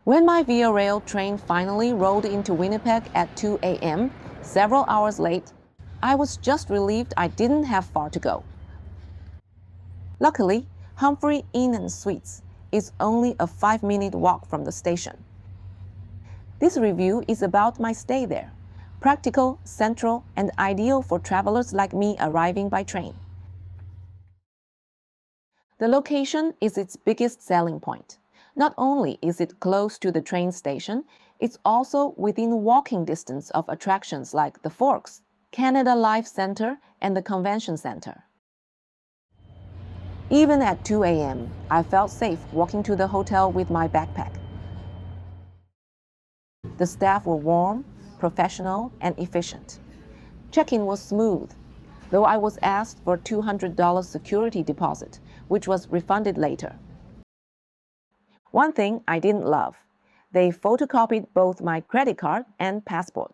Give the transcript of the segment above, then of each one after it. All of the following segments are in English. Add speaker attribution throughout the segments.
Speaker 1: When my Via Rail train finally rolled into Winnipeg at 2 a.m., several hours late, I was just relieved I didn't have far to go. Luckily, Humphry Inn Suites is only a 5-minute walk from the station. This review is about my stay there. Practical, central, and ideal for travelers like me arriving by train. The location is its biggest selling point. Not only is it close to the train station, it's also within walking distance of attractions like the Forks, Canada Life Centre, and the Convention Centre. Even at 2 a.m., I felt safe walking to the hotel with my backpack. The staff were warm, professional, and efficient. Check-in was smooth, though I was asked for a $200 security deposit, which was refunded later. One thing I didn't love: they photocopied both my credit card and passport.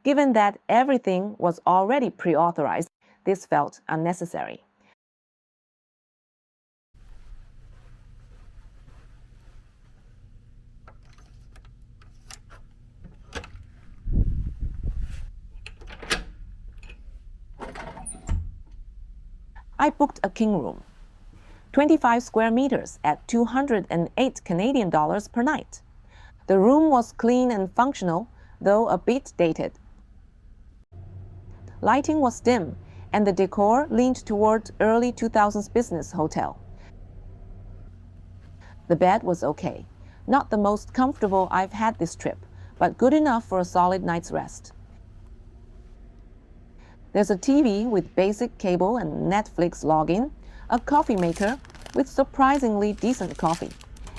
Speaker 1: Given that everything was already pre-authorized, this felt unnecessary. I booked a king room, 25 square meters at $208 Canadian per night. The room was clean and functional, though a bit dated. Lighting was dim, and the decor leaned toward early 2000s business hotel. The bed was okay, not the most comfortable I've had this trip, but good enough for a solid night's rest. There's a TV with basic cable and Netflix login, a coffee maker with surprisingly decent coffee,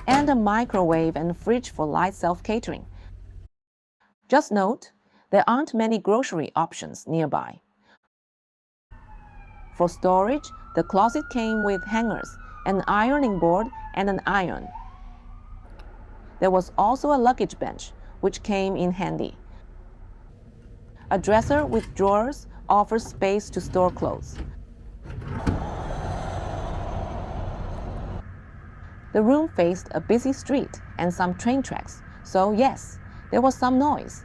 Speaker 1: and a microwave and fridge for light self-catering. Just note, there aren't many grocery options nearby. For storage, the closet came with hangers, an ironing board, and an iron. There was also a luggage bench, which came in handy. A dresser with drawers offers space to store clothes. The room faced a busy street and some train tracks, so yes, there was some noise.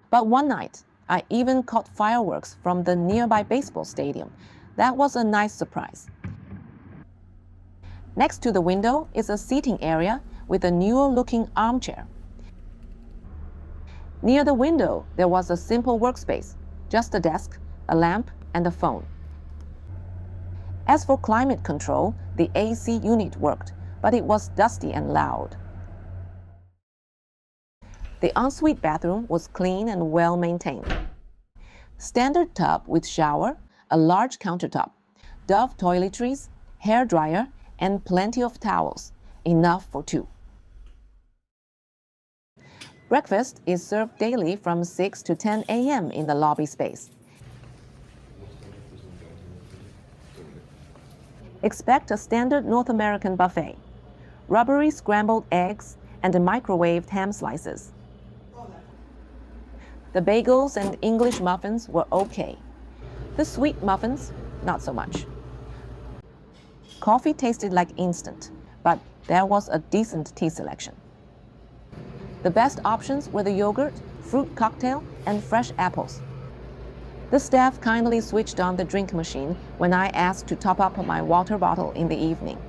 Speaker 1: But one night, I even caught fireworks from the nearby baseball stadium. That was a nice surprise. Next to the window is a seating area with a newer-looking armchair. Near the window, there was a simple workspace, just a desk, a lamp, and a phone. As for climate control, the AC unit worked, but it was dusty and loud. The ensuite bathroom was clean and well maintained. Standard tub with shower, a large countertop, Dove toiletries, hair dryer, and plenty of towels, enough for two. Breakfast is served daily from 6 to 10 a.m. in the lobby space. Expect a standard North American buffet, rubbery scrambled eggs, and microwaved ham slices. The bagels and English muffins were okay. The sweet muffins, not so much. Coffee tasted like instant, but there was a decent tea selection. The best options were the yogurt, fruit cocktail, and fresh apples. The staff kindly switched on the drink machine when I asked to top up my water bottle in the evening.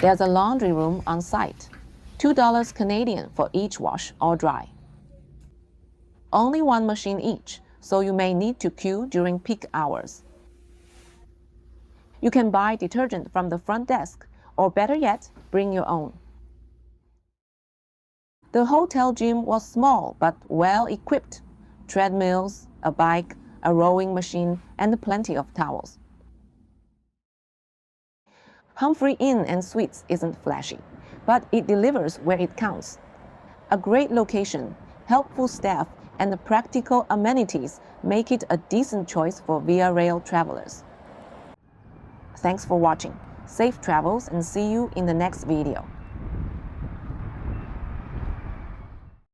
Speaker 1: There's a laundry room on site, $2 Canadian for each wash or dry. Only one machine each, so you may need to queue during peak hours. You can buy detergent from the front desk, or better yet, bring your own. The hotel gym was small but well equipped. Treadmills, a bike, a rowing machine, and plenty of towels. Humphry Inn Suites isn't flashy, but it delivers where it counts. A great location, helpful staff, and practical amenities make it a decent choice for Via Rail travelers. Thanks for watching. Safe travels and see you in the next video.